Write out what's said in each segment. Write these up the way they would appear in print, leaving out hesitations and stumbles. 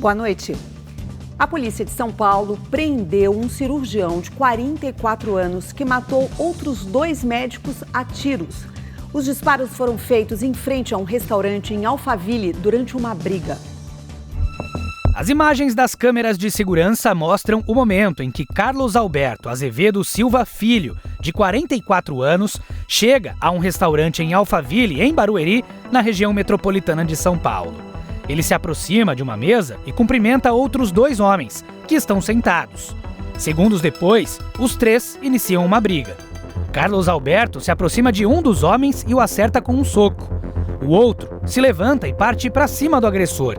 Boa noite. A polícia de São Paulo prendeu um cirurgião de 44 anos que matou outros 2 médicos a tiros. Os disparos foram feitos em frente a um restaurante em Alphaville durante uma briga. As imagens das câmeras de segurança mostram o momento em que Carlos Alberto Azevedo Silva Filho, de 44 anos, chega a um restaurante em Alphaville, em Barueri, na região metropolitana de São Paulo. Ele se aproxima de uma mesa e cumprimenta outros 2 homens, que estão sentados. Segundos depois, os 3 iniciam uma briga. Carlos Alberto se aproxima de um dos homens e o acerta com um soco. O outro se levanta e parte para cima do agressor.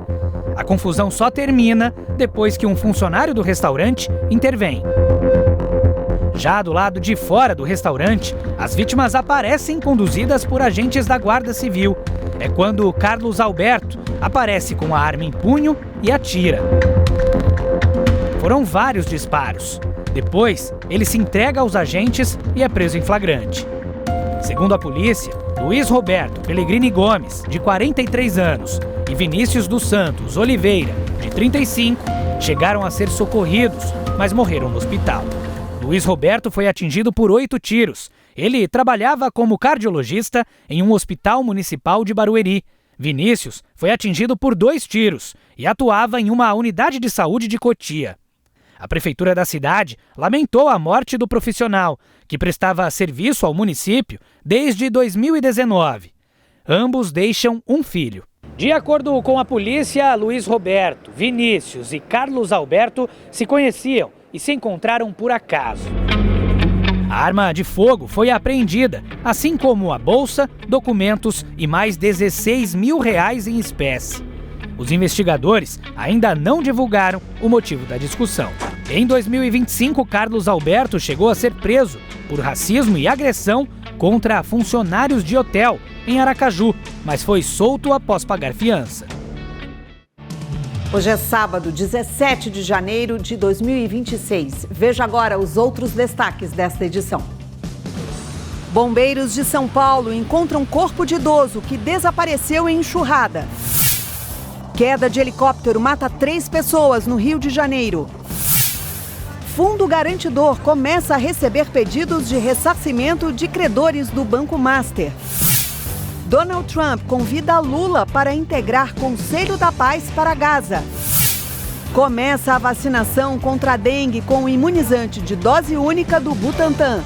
A confusão só termina depois que um funcionário do restaurante intervém. Já do lado de fora do restaurante, as vítimas aparecem conduzidas por agentes da Guarda Civil. É quando Carlos Alberto aparece com a arma em punho e atira. Foram vários disparos. Depois, ele se entrega aos agentes e é preso em flagrante. Segundo a polícia, Luiz Roberto Pellegrini Gomes, de 43 anos, e Vinícius dos Santos Oliveira, de 35, chegaram a ser socorridos, mas morreram no hospital. Luiz Roberto foi atingido por 8 tiros. Ele trabalhava como cardiologista em um hospital municipal de Barueri. Vinícius foi atingido por 2 tiros e atuava em uma unidade de saúde de Cotia. A prefeitura da cidade lamentou a morte do profissional, que prestava serviço ao município desde 2019. Ambos deixam um filho. De acordo com a polícia, Luiz Roberto, Vinícius e Carlos Alberto se conheciam e se encontraram por acaso. A arma de fogo foi apreendida, assim como a bolsa, documentos e mais R$16 mil em espécie. Os investigadores ainda não divulgaram o motivo da discussão. Em 2025, Carlos Alberto chegou a ser preso por racismo e agressão contra funcionários de hotel em Aracaju, mas foi solto após pagar fiança. Hoje é sábado, 17 de janeiro de 2026. Veja agora os outros destaques desta edição. Bombeiros de São Paulo encontram corpo de idoso que desapareceu em enxurrada. Queda de helicóptero mata 3 pessoas no Rio de Janeiro. Fundo Garantidor começa a receber pedidos de ressarcimento de credores do Banco Master. Donald Trump convida Lula para integrar Conselho da Paz para Gaza. Começa a vacinação contra a dengue com o imunizante de dose única do Butantan.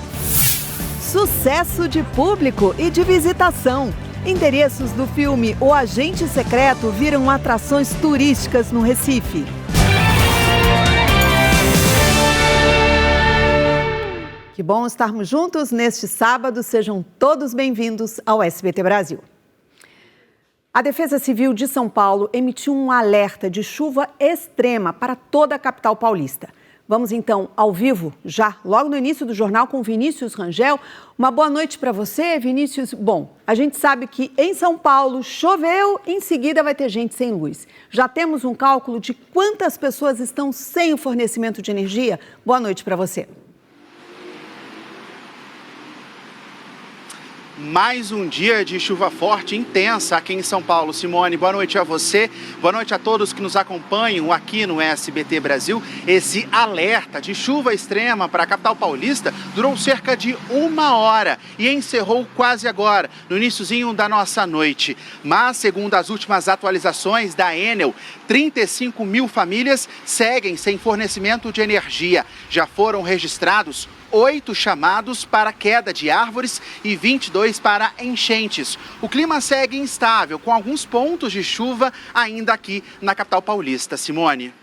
Sucesso de público e de visitação. Endereços do filme O Agente Secreto viram atrações turísticas no Recife. Que bom estarmos juntos neste sábado. Sejam todos bem-vindos ao SBT Brasil. A Defesa Civil de São Paulo emitiu um alerta de chuva extrema para toda a capital paulista. Vamos então ao vivo, já logo no início do jornal, com Vinícius Rangel. Uma boa noite para você, Vinícius. Bom, a gente sabe que em São Paulo choveu, em seguida vai ter gente sem luz. Já temos um cálculo de quantas pessoas estão sem o fornecimento de energia? Boa noite para você. Mais um dia de chuva forte e intensa aqui em São Paulo. Simone, boa noite a você, boa noite a todos que nos acompanham aqui no SBT Brasil. Esse alerta de chuva extrema para a capital paulista durou cerca de 1 hora e encerrou quase agora, no iniciozinho da nossa noite. Mas, segundo as últimas atualizações da Enel, 35 mil famílias seguem sem fornecimento de energia. Já foram registrados 8 chamados para queda de árvores e 22 para enchentes. O clima segue instável, com alguns pontos de chuva ainda aqui na capital paulista. Simone.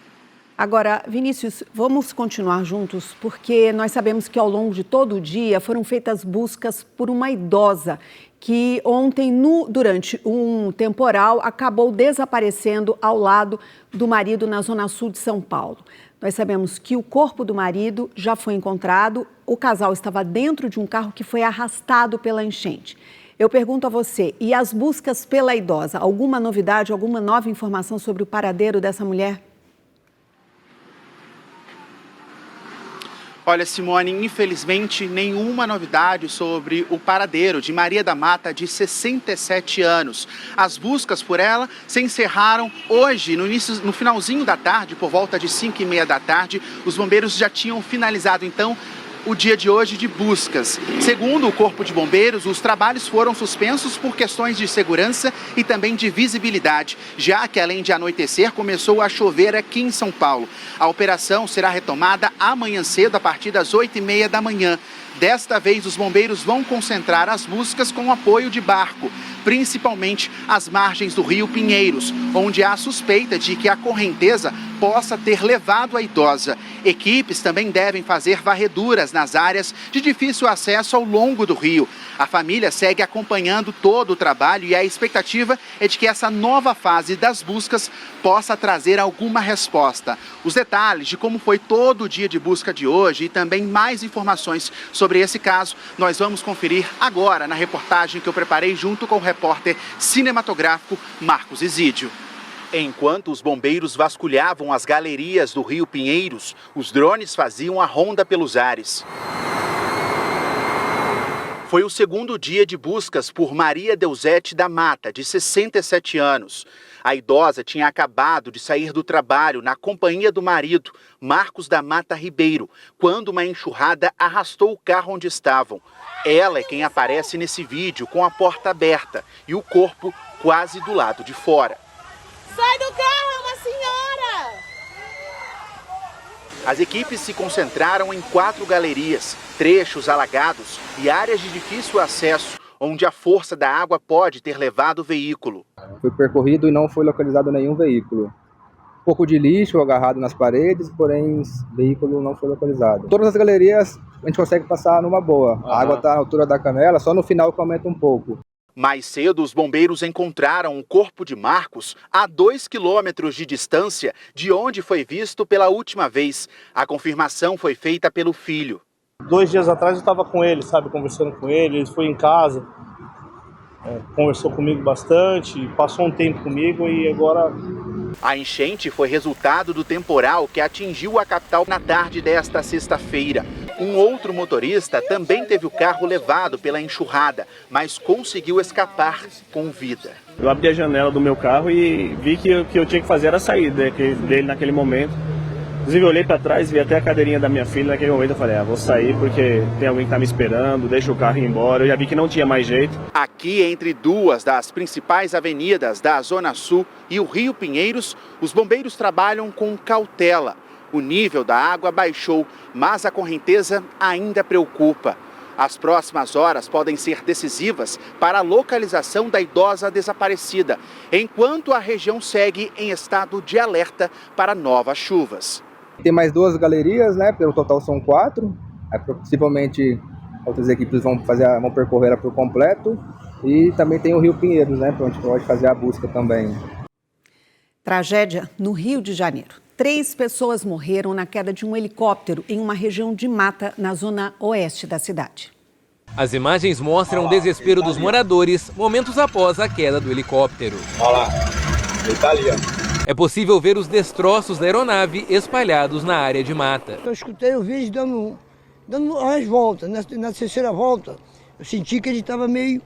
Agora, Vinícius, vamos continuar juntos, porque nós sabemos que ao longo de todo o dia foram feitas buscas por uma idosa que ontem, durante um temporal, acabou desaparecendo ao lado do marido na zona sul de São Paulo. Nós sabemos que o corpo do marido já foi encontrado, o casal estava dentro de um carro que foi arrastado pela enchente. Eu pergunto a você, e as buscas pela idosa, alguma novidade, alguma nova informação sobre o paradeiro dessa mulher? Olha, Simone, infelizmente nenhuma novidade sobre o paradeiro de Maria da Mata, de 67 anos. As buscas por ela se encerraram hoje, no finalzinho da tarde, por volta de 5h30 da tarde. Os bombeiros já tinham finalizado, então, o dia de hoje de buscas. Segundo o Corpo de Bombeiros, os trabalhos foram suspensos por questões de segurança e também de visibilidade, já que além de anoitecer, começou a chover aqui em São Paulo. A operação será retomada amanhã cedo, a partir das 8h30 da manhã. Desta vez, os bombeiros vão concentrar as buscas com apoio de barco, principalmente às margens do rio Pinheiros, onde há suspeita de que a correnteza possa ter levado a idosa. Equipes também devem fazer varreduras nas áreas de difícil acesso ao longo do rio. A família segue acompanhando todo o trabalho e a expectativa é de que essa nova fase das buscas possa trazer alguma resposta. Os detalhes de como foi todo o dia de busca de hoje e também mais informações sobre esse caso, nós vamos conferir agora na reportagem que eu preparei junto com o repórter cinematográfico Marcos Isídio. Enquanto os bombeiros vasculhavam as galerias do rio Pinheiros, os drones faziam a ronda pelos ares. Foi o segundo dia de buscas por Maria Deusete da Mata, de 67 anos. A idosa tinha acabado de sair do trabalho na companhia do marido, Marcos da Mata Ribeiro, quando uma enxurrada arrastou o carro onde estavam. Ela é quem aparece nesse vídeo com a porta aberta e o corpo quase do lado de fora. Sai do carro, é uma senhora! As equipes se concentraram em 4 galerias, trechos alagados e áreas de difícil acesso, onde a força da água pode ter levado o veículo. Foi percorrido e não foi localizado nenhum veículo. Um pouco de lixo agarrado nas paredes, porém o veículo não foi localizado. Todas as galerias a gente consegue passar numa boa. A água está à altura da canela, só no final que aumenta um pouco. Mais cedo, os bombeiros encontraram o corpo de Marcos a 2 quilômetros de distância de onde foi visto pela última vez. A confirmação foi feita pelo filho. 2 dias atrás eu estava com ele, conversando com ele. Ele foi em casa, conversou comigo bastante, passou um tempo comigo e agora... A enchente foi resultado do temporal que atingiu a capital na tarde desta sexta-feira. Um outro motorista também teve o carro levado pela enxurrada, mas conseguiu escapar com vida. Eu abri a janela do meu carro e vi que o que eu tinha que fazer era sair dele naquele momento. Inclusive eu olhei para trás, vi até a cadeirinha da minha filha. Naquele momento eu falei, vou sair porque tem alguém que está me esperando, deixa o carro ir embora. Eu já vi que não tinha mais jeito. Aqui, entre duas das principais avenidas da Zona Sul e o Rio Pinheiros, os bombeiros trabalham com cautela. O nível da água baixou, mas a correnteza ainda preocupa. As próximas horas podem ser decisivas para a localização da idosa desaparecida, enquanto a região segue em estado de alerta para novas chuvas. Tem mais 2 galerias, pelo total são 4. Possivelmente outras equipes vão percorrer ela por completo. E também tem o Rio Pinheiros, para onde pode fazer a busca também. Tragédia no Rio de Janeiro. 3 pessoas morreram na queda de um helicóptero em uma região de mata na zona oeste da cidade. As imagens mostram o desespero dos moradores momentos após a queda do helicóptero. Olha lá, ele tá ali, É possível ver os destroços da aeronave espalhados na área de mata. Eu escutei o vídeo dando as voltas. Na terceira volta, eu senti que ele estava meio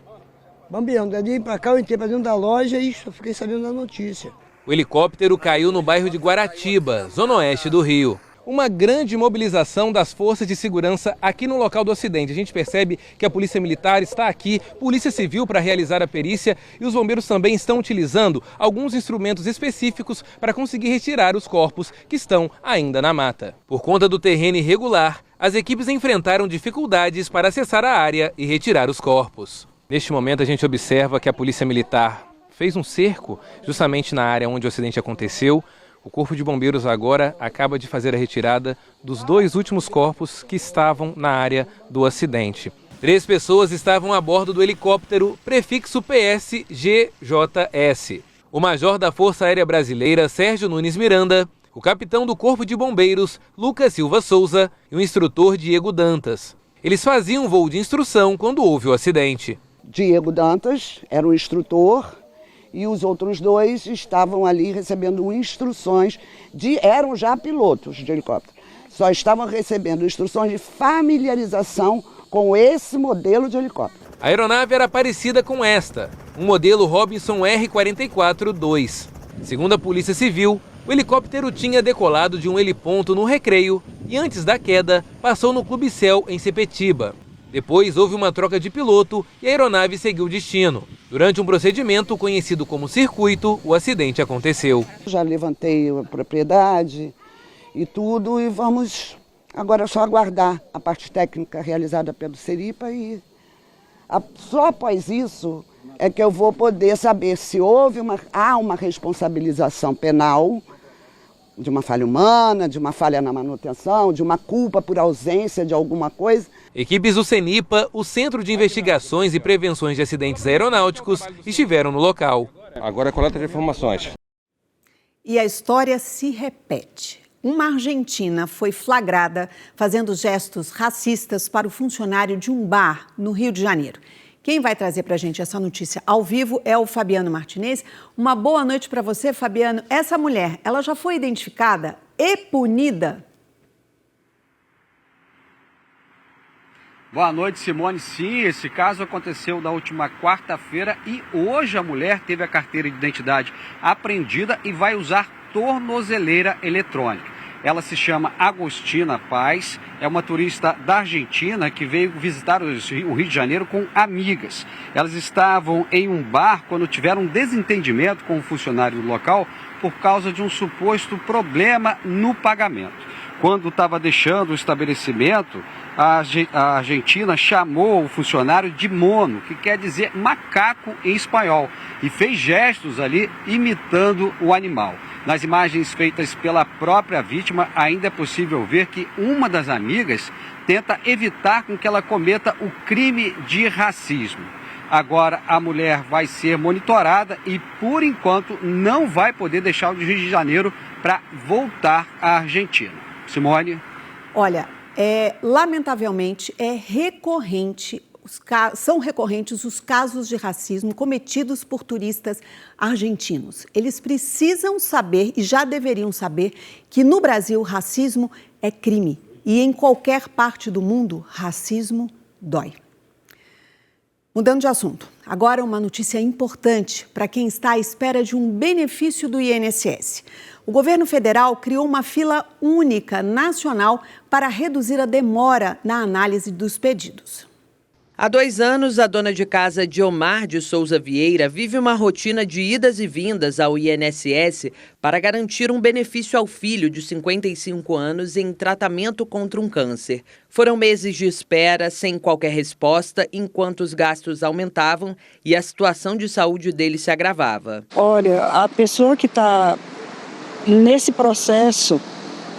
bambeando. Daí para cá eu entrei para dentro da loja e só fiquei sabendo da notícia. O helicóptero caiu no bairro de Guaratiba, zona oeste do Rio. Uma grande mobilização das forças de segurança aqui no local do acidente. A gente percebe que a Polícia Militar está aqui, Polícia Civil para realizar a perícia e os bombeiros também estão utilizando alguns instrumentos específicos para conseguir retirar os corpos que estão ainda na mata. Por conta do terreno irregular, as equipes enfrentaram dificuldades para acessar a área e retirar os corpos. Neste momento a gente observa que a Polícia Militar fez um cerco justamente na área onde o acidente aconteceu. O Corpo de Bombeiros agora acaba de fazer a retirada dos 2 últimos corpos que estavam na área do acidente. 3 pessoas estavam a bordo do helicóptero prefixo PSGJS. O major da Força Aérea Brasileira, Sérgio Nunes Miranda, o capitão do Corpo de Bombeiros, Lucas Silva Souza, e o instrutor Diego Dantas. Eles faziam um voo de instrução quando houve o acidente. Diego Dantas era o instrutor e os outros 2 estavam ali recebendo instruções, eram já pilotos de helicóptero. só estavam recebendo instruções de familiarização com esse modelo de helicóptero. A aeronave era parecida com esta, um modelo Robinson R-44-2. Segundo a Polícia Civil, o helicóptero tinha decolado de um heliponto no Recreio e antes da queda passou no Clube Céu, em Sepetiba. Depois houve uma troca de piloto e a aeronave seguiu o destino. Durante um procedimento conhecido como circuito, o acidente aconteceu. Já levantei a propriedade e tudo e vamos agora só aguardar a parte técnica realizada pelo Seripa e só após isso é que eu vou poder saber se há uma responsabilização penal de uma falha humana, de uma falha na manutenção, de uma culpa por ausência de alguma coisa. Equipes do CENIPA, o Centro de Investigações e Prevenções de Acidentes Aeronáuticos, estiveram no local. Agora é coleta de informações. E a história se repete. Uma argentina foi flagrada fazendo gestos racistas para o funcionário de um bar no Rio de Janeiro. Quem vai trazer para a gente essa notícia ao vivo é o Fabiano Martinez. Uma boa noite para você, Fabiano. Essa mulher, ela já foi identificada e punida? Boa noite, Simone. Sim, esse caso aconteceu na última quarta-feira e hoje a mulher teve a carteira de identidade apreendida e vai usar tornozeleira eletrônica. Ela se chama Agostina Paz, é uma turista da Argentina que veio visitar o Rio de Janeiro com amigas. Elas estavam em um bar quando tiveram um desentendimento com o funcionário local por causa de um suposto problema no pagamento. Quando estava deixando o estabelecimento, a Argentina chamou o funcionário de mono, que quer dizer macaco em espanhol, e fez gestos ali imitando o animal. Nas imagens feitas pela própria vítima, ainda é possível ver que uma das amigas tenta evitar com que ela cometa o crime de racismo. Agora a mulher vai ser monitorada e, por enquanto, não vai poder deixar o Rio de Janeiro para voltar à Argentina. Simone? Olha, lamentavelmente são recorrentes os casos de racismo cometidos por turistas argentinos. Eles precisam saber, e já deveriam saber, que no Brasil racismo é crime. E em qualquer parte do mundo, racismo dói. Mudando de assunto, agora uma notícia importante para quem está à espera de um benefício do INSS. O governo federal criou uma fila única nacional para reduzir a demora na análise dos pedidos. Há 2 anos, a dona de casa Diomar de Souza Vieira vive uma rotina de idas e vindas ao INSS para garantir um benefício ao filho de 55 anos em tratamento contra um câncer. Foram meses de espera, sem qualquer resposta, enquanto os gastos aumentavam e a situação de saúde dele se agravava. Olha, a pessoa que está nesse processo,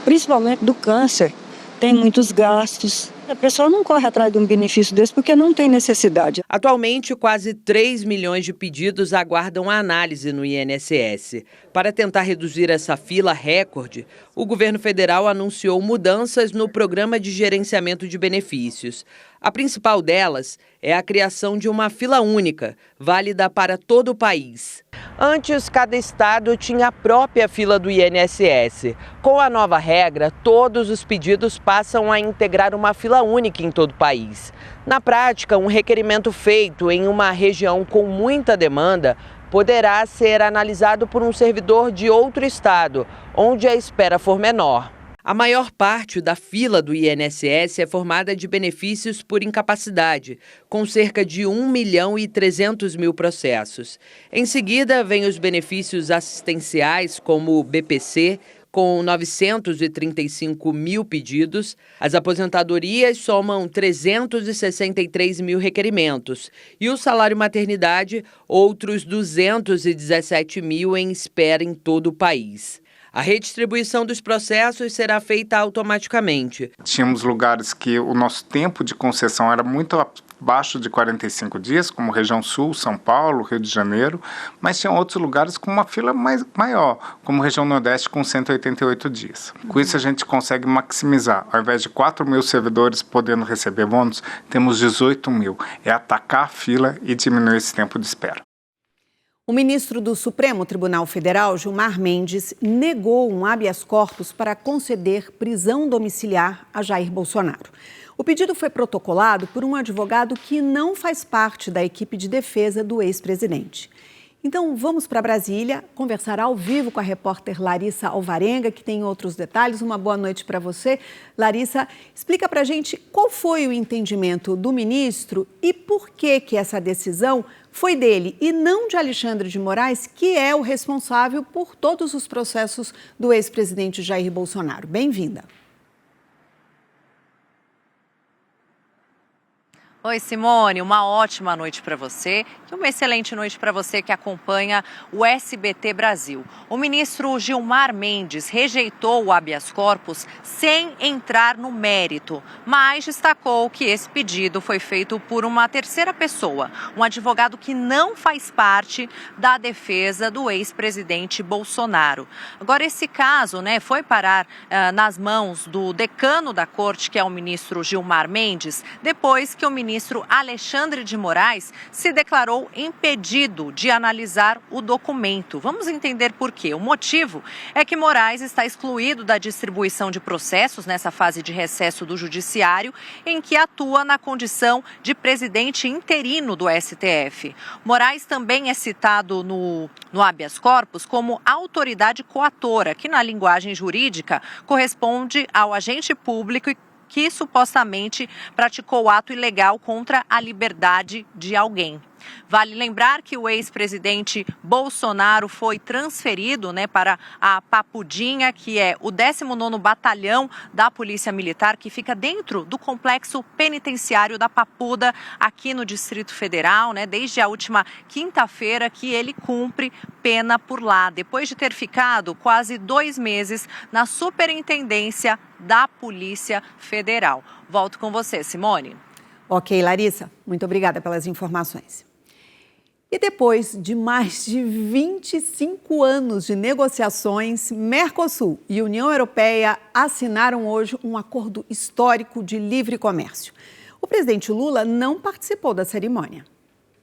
principalmente do câncer, tem muitos gastos. A pessoa não corre atrás de um benefício desse porque não tem necessidade. Atualmente, quase 3 milhões de pedidos aguardam a análise no INSS. Para tentar reduzir essa fila recorde, o governo federal anunciou mudanças no programa de gerenciamento de benefícios. A principal delas é a criação de uma fila única, válida para todo o país. Antes, cada estado tinha a própria fila do INSS. Com a nova regra, todos os pedidos passam a integrar uma fila única em todo o país. Na prática, um requerimento feito em uma região com muita demanda poderá ser analisado por um servidor de outro estado, onde a espera for menor. A maior parte da fila do INSS é formada de benefícios por incapacidade, com cerca de 1.300.000 processos. Em seguida, vêm os benefícios assistenciais, como o BPC, com 935 mil pedidos. As aposentadorias somam 363 mil requerimentos. E o salário maternidade, outros 217 mil em espera em todo o país. A redistribuição dos processos será feita automaticamente. Tínhamos lugares que o nosso tempo de concessão era muito abaixo de 45 dias, como região sul, São Paulo, Rio de Janeiro, mas tinham outros lugares com uma fila maior, como região nordeste com 188 dias. Com isso a gente consegue maximizar. Ao invés de 4 mil servidores podendo receber bônus, temos 18 mil. É atacar a fila e diminuir esse tempo de espera. O ministro do Supremo Tribunal Federal, Gilmar Mendes, negou um habeas corpus para conceder prisão domiciliar a Jair Bolsonaro. O pedido foi protocolado por um advogado que não faz parte da equipe de defesa do ex-presidente. Então, vamos para Brasília conversar ao vivo com a repórter Larissa Alvarenga, que tem outros detalhes. Uma boa noite para você. Larissa, explica para a gente qual foi o entendimento do ministro e por que essa decisão foi dele e não de Alexandre de Moraes, que é o responsável por todos os processos do ex-presidente Jair Bolsonaro. Bem-vinda. Oi, Simone, uma ótima noite para você e uma excelente noite para você que acompanha o SBT Brasil. O ministro Gilmar Mendes rejeitou o habeas corpus sem entrar no mérito, mas destacou que esse pedido foi feito por uma terceira pessoa, um advogado que não faz parte da defesa do ex-presidente Bolsonaro. Agora, esse caso, foi parar nas mãos do decano da corte, que é o ministro Gilmar Mendes, depois que o ministro Alexandre de Moraes se declarou impedido de analisar o documento. Vamos entender por quê. O motivo é que Moraes está excluído da distribuição de processos nessa fase de recesso do Judiciário, em que atua na condição de presidente interino do STF. Moraes também é citado no habeas corpus como autoridade coatora, que na linguagem jurídica corresponde ao agente público que supostamente praticou ato ilegal contra a liberdade de alguém. Vale lembrar que o ex-presidente Bolsonaro foi transferido para a Papudinha, que é o 19º Batalhão da Polícia Militar, que fica dentro do complexo penitenciário da Papuda, aqui no Distrito Federal, desde a última quinta-feira que ele cumpre pena por lá, depois de ter ficado quase 2 meses na Superintendência da Polícia Federal. Volto com você, Simone. Ok, Larissa, muito obrigada pelas informações. E depois de mais de 25 anos de negociações, Mercosul e União Europeia assinaram hoje um acordo histórico de livre comércio. O presidente Lula não participou da cerimônia.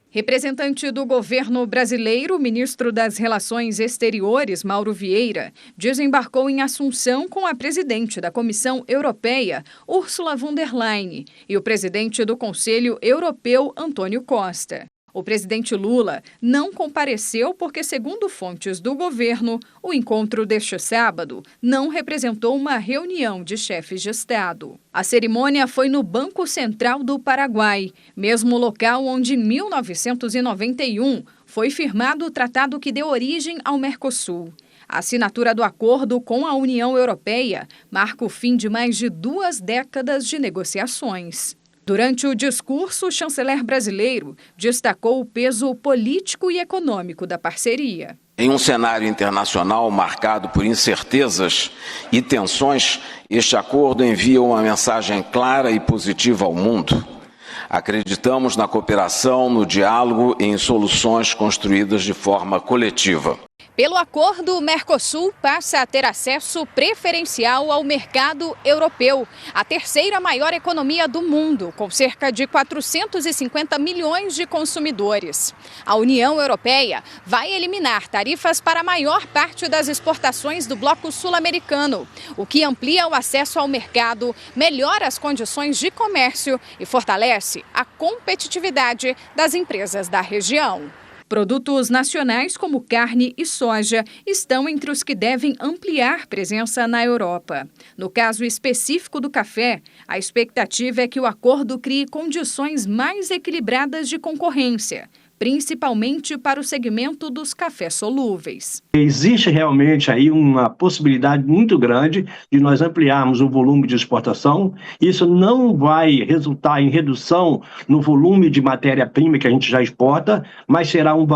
Representante do governo brasileiro, o ministro das Relações Exteriores, Mauro Vieira, desembarcou em Assunção com a presidente da Comissão Europeia, Ursula von der Leyen, e o presidente do Conselho Europeu, Antônio Costa. O presidente Lula não compareceu porque, segundo fontes do governo, o encontro deste sábado não representou uma reunião de chefes de Estado. A cerimônia foi no Banco Central do Paraguai, mesmo local onde, em 1991, foi firmado o tratado que deu origem ao Mercosul. A assinatura do acordo com a União Europeia marca o fim de mais de 2 décadas de negociações. Durante o discurso, o chanceler brasileiro destacou o peso político e econômico da parceria. Em um cenário internacional marcado por incertezas e tensões, este acordo envia uma mensagem clara e positiva ao mundo. Acreditamos na cooperação, no diálogo e em soluções construídas de forma coletiva. Pelo acordo, o Mercosul passa a ter acesso preferencial ao mercado europeu, a terceira maior economia do mundo, com cerca de 450 milhões de consumidores. A União Europeia vai eliminar tarifas para a maior parte das exportações do bloco sul-americano, o que amplia o acesso ao mercado, melhora as condições de comércio e fortalece a competitividade das empresas da região. Produtos nacionais como carne e soja estão entre os que devem ampliar presença na Europa. No caso específico do café, a expectativa é que o acordo crie condições mais equilibradas de concorrência, principalmente para o segmento dos cafés solúveis. Existe realmente aí uma possibilidade muito grande de nós ampliarmos o volume de exportação. Isso não vai resultar em redução no volume de matéria-prima que a gente já exporta, mas será um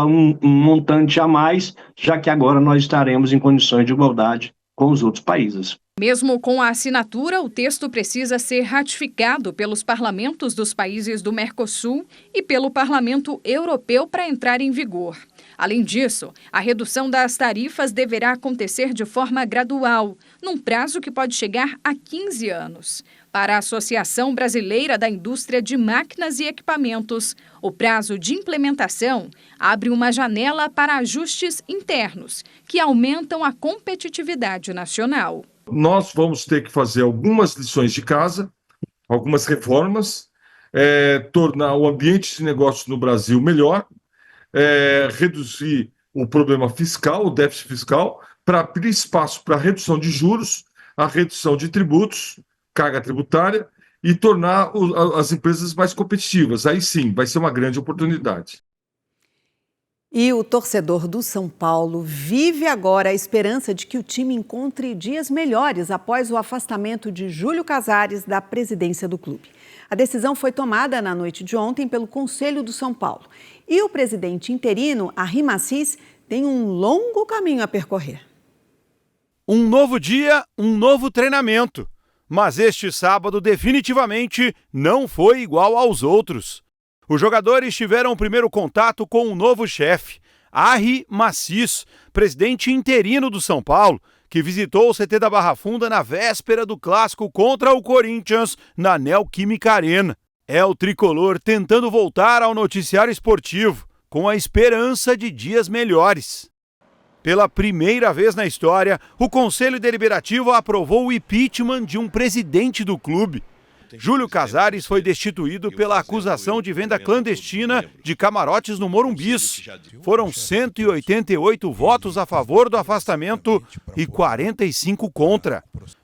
montante a mais, já que agora nós estaremos em condições de igualdade com os outros países. Mesmo com a assinatura, o texto precisa ser ratificado pelos parlamentos dos países do Mercosul e pelo Parlamento Europeu para entrar em vigor. Além disso, a redução das tarifas deverá acontecer de forma gradual, num prazo que pode chegar a 15 anos. Para a Associação Brasileira da Indústria de Máquinas e Equipamentos, o prazo de implementação abre uma janela para ajustes internos, que aumentam a competitividade nacional. Nós vamos ter que fazer algumas lições de casa, algumas reformas, tornar o ambiente de negócios no Brasil melhor, reduzir o problema fiscal, o déficit fiscal, para abrir espaço para a redução de juros, a redução de tributos, carga tributária, e tornar as empresas mais competitivas. Aí sim, vai ser uma grande oportunidade. E o torcedor do São Paulo vive agora a esperança de que o time encontre dias melhores após o afastamento de Júlio Casares da presidência do clube. A decisão foi tomada na noite de ontem pelo Conselho do São Paulo. E o presidente interino, Arry Massis, tem um longo caminho a percorrer. Um novo dia, um novo treinamento. Mas este sábado definitivamente não foi igual aos outros. Os jogadores tiveram o primeiro contato com um novo chefe, Arry Massis, presidente interino do São Paulo, que visitou o CT da Barra Funda na véspera do clássico contra o Corinthians na Neoquímica Arena. É o tricolor tentando voltar ao noticiário esportivo, com a esperança de dias melhores. Pela primeira vez na história, o Conselho Deliberativo aprovou o impeachment de um presidente do clube. Júlio Casares foi destituído pela acusação de venda clandestina de camarotes no Morumbis. Foram 188 votos a favor do afastamento e 45 contra.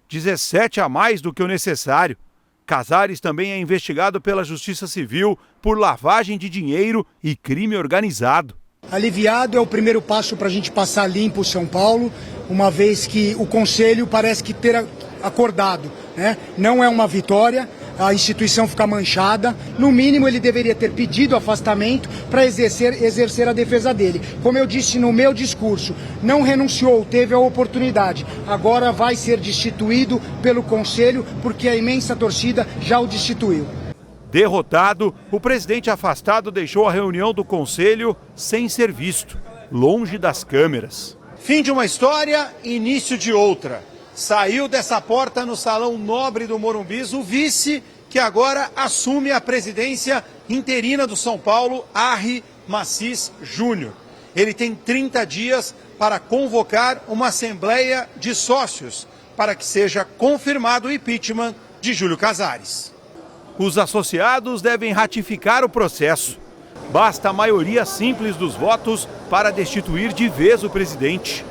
17 a mais do que o necessário. Casares também é investigado pela Justiça Civil por lavagem de dinheiro e crime organizado. Aliviado é o primeiro passo para a gente passar limpo o São Paulo, uma vez que o Conselho parece que ter acordado, né? Não é uma vitória, a instituição fica manchada. No mínimo ele deveria ter pedido afastamento para exercer a defesa dele. Como eu disse no meu discurso, não renunciou, teve a oportunidade. Agora vai ser destituído pelo Conselho porque a imensa torcida já o destituiu. Derrotado, o presidente afastado deixou a reunião do Conselho sem ser visto, longe das câmeras. Fim de uma história, início de outra. Saiu dessa porta no Salão Nobre do Morumbis o vice que agora assume a presidência interina do São Paulo, Arry Massis Júnior. Ele tem 30 dias para convocar uma assembleia de sócios para que seja confirmado o impeachment de Júlio Casares. Os associados devem ratificar o processo. Basta a maioria simples dos votos para destituir de vez o presidente.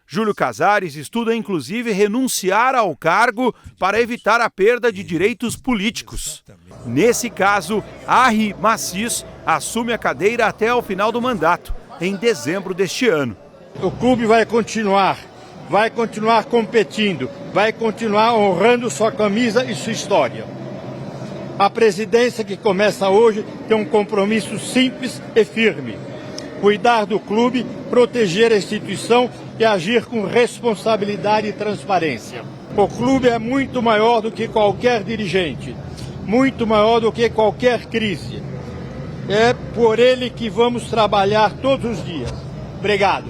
Júlio Casares estuda inclusive renunciar ao cargo para evitar a perda de direitos políticos. Nesse caso, Arry Massis assume a cadeira até o final do mandato, em dezembro deste ano. O clube vai continuar competindo, vai continuar honrando sua camisa e sua história. A presidência que começa hoje tem um compromisso simples e firme: cuidar do clube, proteger a instituição e agir com responsabilidade e transparência. O clube é muito maior do que qualquer dirigente, muito maior do que qualquer crise. É por ele que vamos trabalhar todos os dias. Obrigado.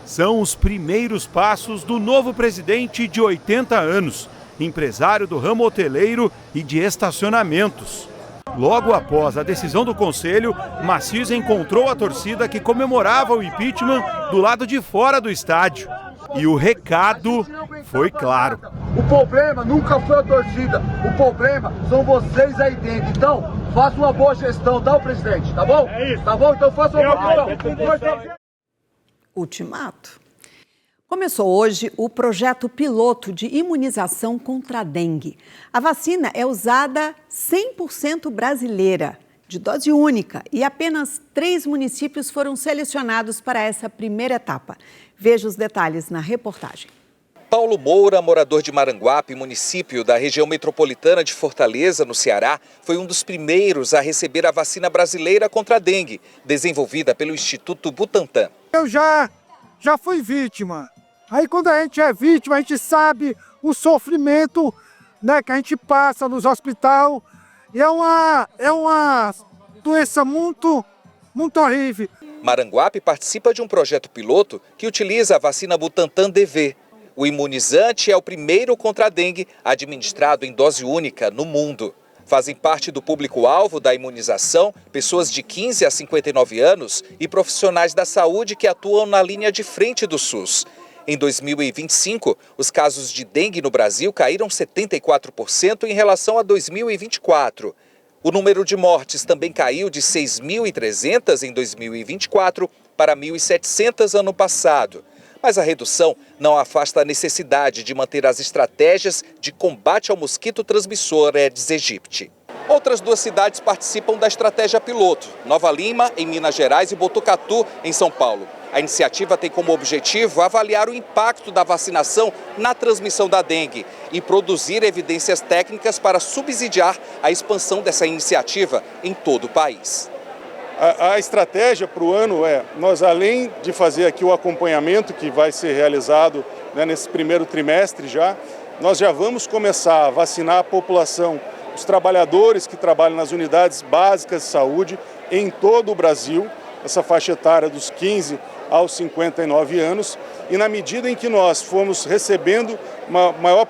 São os primeiros passos do novo presidente de 80 anos, empresário do ramo hoteleiro e de estacionamentos. Logo após a decisão do Conselho, Massis encontrou a torcida que comemorava o impeachment do lado de fora do estádio. E o recado foi claro. O problema nunca foi a torcida, o problema são vocês aí dentro. Então, faça uma boa gestão, tá, presidente? Tá bom? É isso. Tá bom? Então faça uma boa gestão. Ultimato. Começou hoje o projeto piloto de imunização contra a dengue. A vacina é usada 100% brasileira, de dose única, e apenas 3 municípios foram selecionados para essa primeira etapa. Veja os detalhes na reportagem. Paulo Moura, morador de Maranguape, município da região metropolitana de Fortaleza, no Ceará, foi um dos primeiros a receber a vacina brasileira contra a dengue, desenvolvida pelo Instituto Butantan. Eu já fui vítima Aí quando a gente é vítima, a gente sabe o sofrimento, né, que a gente passa nos hospitais. E é uma doença muito horrível. Maranguape participa de um projeto piloto que utiliza a vacina Butantan DV. O imunizante é o primeiro contra a dengue administrado em dose única no mundo. Fazem parte do público-alvo da imunização pessoas de 15 a 59 anos e profissionais da saúde que atuam na linha de frente do SUS. Em 2025, os casos de dengue no Brasil caíram 74% em relação a 2024. O número de mortes também caiu de 6.300 em 2024 para 1.700 ano passado. Mas a redução não afasta a necessidade de manter as estratégias de combate ao mosquito transmissor Aedes aegypti. Outras 2 cidades participam da estratégia piloto: Nova Lima, em Minas Gerais, e Botucatu, em São Paulo. A iniciativa tem como objetivo avaliar o impacto da vacinação na transmissão da dengue e produzir evidências técnicas para subsidiar a expansão dessa iniciativa em todo o país. A estratégia para o ano nós além de fazer aqui o acompanhamento que vai ser realizado, né, nesse primeiro trimestre nós já vamos começar a vacinar a população, os trabalhadores que trabalham nas unidades básicas de saúde em todo o Brasil, essa faixa etária dos 15 aos 59 anos, e na medida em que nós formos recebendo uma maior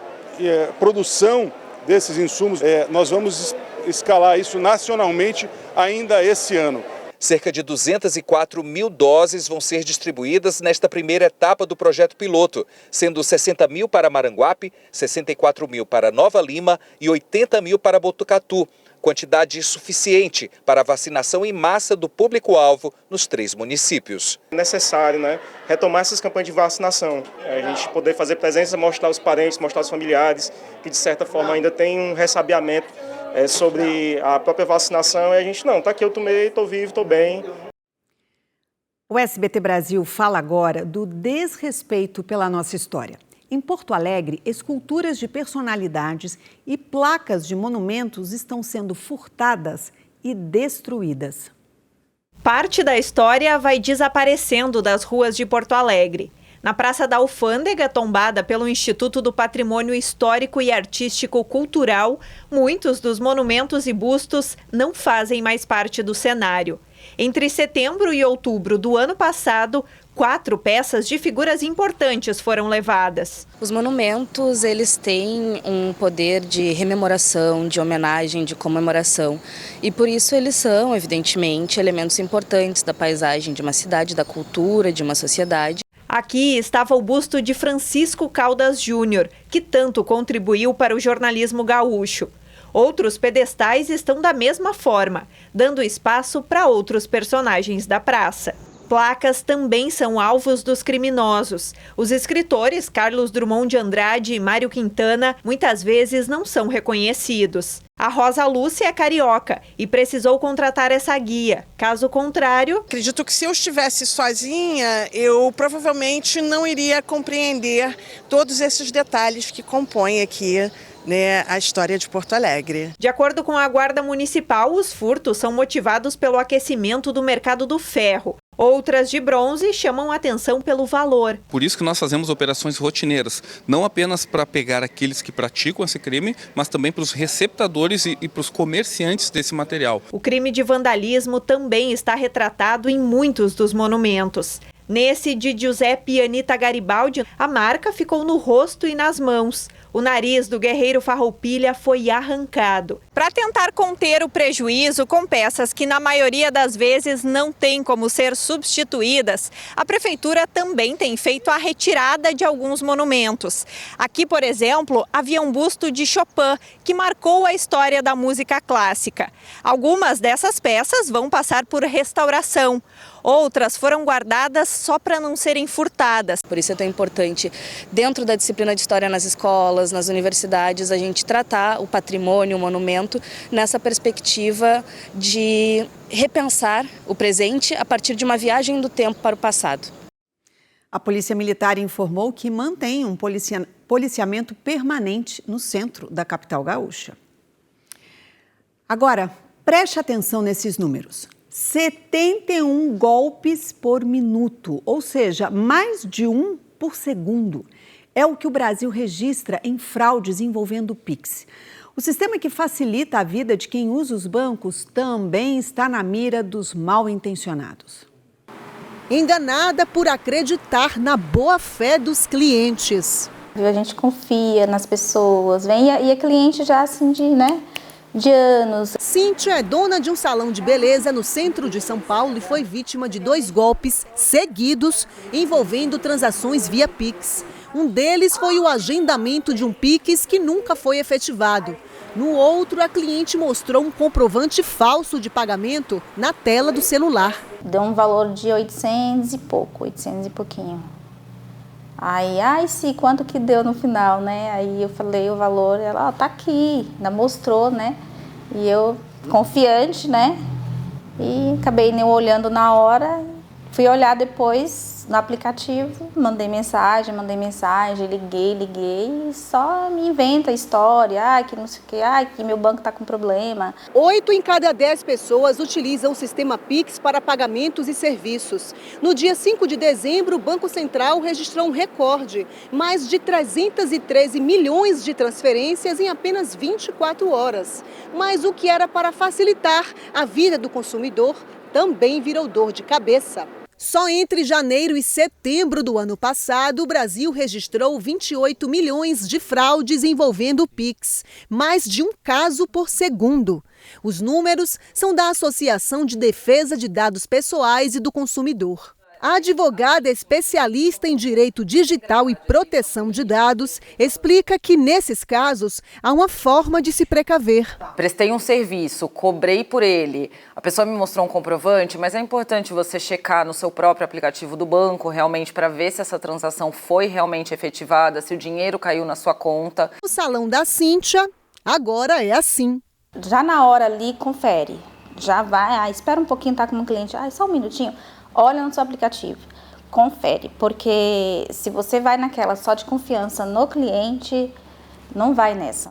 produção desses insumos, nós vamos escalar isso nacionalmente ainda esse ano. Cerca de 204 mil doses vão ser distribuídas nesta primeira etapa do projeto piloto, sendo 60 mil para Maranguape, 64 mil para Nova Lima e 80 mil para Botucatu. Quantidade suficiente para a vacinação em massa do público-alvo nos 3 municípios. É necessário, retomar essas campanhas de vacinação, a gente poder fazer presença, mostrar os parentes, mostrar os familiares, que de certa forma ainda tem um ressabiamento sobre a própria vacinação, e a gente, tá aqui, eu tomei, estou vivo, estou bem. O SBT Brasil fala agora do desrespeito pela nossa história. Em Porto Alegre, esculturas de personalidades e placas de monumentos estão sendo furtadas e destruídas. Parte da história vai desaparecendo das ruas de Porto Alegre. Na Praça da Alfândega, tombada pelo Instituto do Patrimônio Histórico e Artístico Cultural, muitos dos monumentos e bustos não fazem mais parte do cenário. Entre setembro e outubro do ano passado, 4 peças de figuras importantes foram levadas. Os monumentos, eles têm um poder de rememoração, de homenagem, de comemoração. E por isso eles são, evidentemente, elementos importantes da paisagem de uma cidade, da cultura, de uma sociedade. Aqui estava o busto de Francisco Caldas Júnior, que tanto contribuiu para o jornalismo gaúcho. Outros pedestais estão da mesma forma, dando espaço para outros personagens da praça. Placas também são alvos dos criminosos. Os escritores Carlos Drummond de Andrade e Mário Quintana muitas vezes não são reconhecidos. A Rosa Lúcia é carioca e precisou contratar essa guia. Caso contrário... Acredito que se eu estivesse sozinha, eu provavelmente não iria compreender todos esses detalhes que compõem aqui, a história de Porto Alegre. De acordo com a Guarda Municipal, os furtos são motivados pelo aquecimento do mercado do ferro. Outras de bronze chamam atenção pelo valor. Por isso que nós fazemos operações rotineiras, não apenas para pegar aqueles que praticam esse crime, mas também para os receptadores e para os comerciantes desse material. O crime de vandalismo também está retratado em muitos dos monumentos. Nesse de Giuseppe e Anita Garibaldi, a marca ficou no rosto e nas mãos. O nariz do guerreiro Farroupilha foi arrancado. Para tentar conter o prejuízo com peças que na maioria das vezes não têm como ser substituídas, a prefeitura também tem feito a retirada de alguns monumentos. Aqui, por exemplo, havia um busto de Chopin, que marcou a história da música clássica. Algumas dessas peças vão passar por restauração. Outras foram guardadas só para não serem furtadas. Por isso é tão importante, dentro da disciplina de história nas escolas, nas universidades, a gente tratar o patrimônio, o monumento, nessa perspectiva de repensar o presente a partir de uma viagem do tempo para o passado. A Polícia Militar informou que mantém um policiamento permanente no centro da capital gaúcha. Agora, preste atenção nesses números. 71 golpes por minuto, ou seja, mais de um por segundo. É o que o Brasil registra em fraudes envolvendo o Pix. O sistema que facilita a vida de quem usa os bancos também está na mira dos mal-intencionados. Enganada por acreditar na boa-fé dos clientes. A gente confia nas pessoas, vem e a cliente já assim de anos. Cíntia é dona de um salão de beleza no centro de São Paulo e foi vítima de 2 golpes seguidos envolvendo transações via Pix. Um deles foi o agendamento de um Pix que nunca foi efetivado. No outro, a cliente mostrou um comprovante falso de pagamento na tela do celular. Deu um valor de 800 e pouquinho. Aí, quanto que deu no final, né? Aí eu falei o valor, ela, tá aqui, ainda mostrou, né? E eu, confiante, né? E acabei nem olhando na hora, fui olhar depois no aplicativo, mandei mensagem, liguei e só me inventa a história, que não sei o que, que meu banco tá com problema. 8 em cada 10 pessoas utilizam o sistema Pix para pagamentos e serviços. No dia 5 de dezembro, o Banco Central registrou um recorde, mais de 313 milhões de transferências em apenas 24 horas. Mas o que era para facilitar a vida do consumidor também virou dor de cabeça. Só entre janeiro e setembro do ano passado, o Brasil registrou 28 milhões de fraudes envolvendo o Pix, mais de um caso por segundo. Os números são da Associação de Defesa de Dados Pessoais e do Consumidor. A advogada especialista em direito digital e proteção de dados explica que, nesses casos, há uma forma de se precaver. Prestei um serviço, cobrei por ele, a pessoa me mostrou um comprovante, mas é importante você checar no seu próprio aplicativo do banco realmente para ver se essa transação foi realmente efetivada, se o dinheiro caiu na sua conta. O salão da Cíntia agora é assim. Já na hora ali, confere. Já vai, espera um pouquinho, tá com um cliente, só um minutinho. Olha no seu aplicativo, confere, porque se você vai naquela só de confiança no cliente, não vai nessa.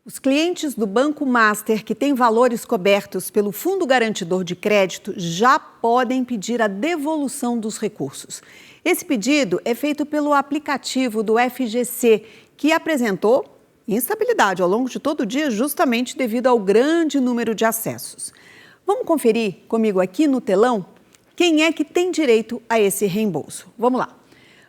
Os clientes do Banco Master que têm valores cobertos pelo Fundo Garantidor de Crédito já podem pedir a devolução dos recursos. Esse pedido é feito pelo aplicativo do FGC, que apresentou instabilidade ao longo de todo o dia justamente devido ao grande número de acessos. Vamos conferir comigo aqui no telão quem é que tem direito a esse reembolso. Vamos lá.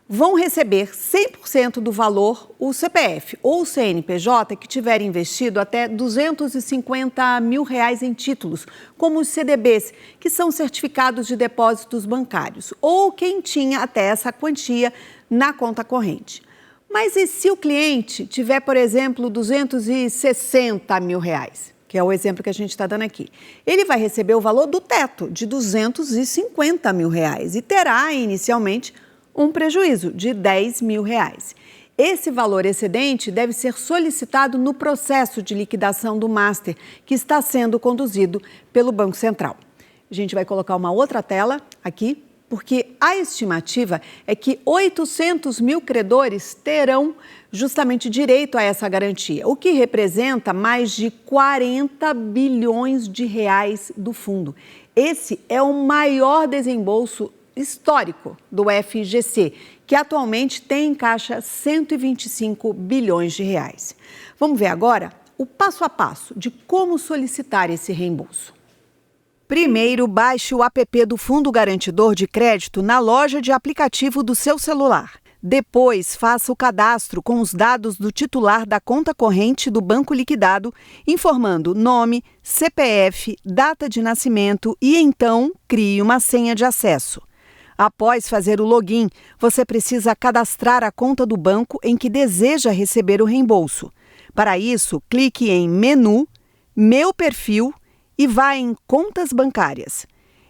Vão receber 100% do valor o CPF ou o CNPJ que tiver investido até R$ 250 mil em títulos, como os CDBs, que são certificados de depósitos bancários, ou quem tinha até essa quantia na conta corrente. Mas e se o cliente tiver, por exemplo, R$ 260 mil? Que é o exemplo que a gente está dando aqui. Ele vai receber o valor do teto, de R$ 250 mil, e terá, inicialmente, um prejuízo de R$ 10 mil. Esse valor excedente deve ser solicitado no processo de liquidação do Master, que está sendo conduzido pelo Banco Central. A gente vai colocar uma outra tela aqui, porque a estimativa é que 800 mil credores terão justamente direito a essa garantia, o que representa mais de 40 bilhões de reais do fundo. Esse é o maior desembolso histórico do FGC, que atualmente tem em caixa 125 bilhões de reais. Vamos ver agora o passo a passo de como solicitar esse reembolso. Primeiro, baixe o app do Fundo Garantidor de Crédito na loja de aplicativo do seu celular. Depois, faça o cadastro com os dados do titular da conta corrente do banco liquidado, informando nome, CPF, data de nascimento e, então, crie uma senha de acesso. Após fazer o login, você precisa cadastrar a conta do banco em que deseja receber o reembolso. Para isso, clique em Menu, Meu Perfil e vá em Contas Bancárias.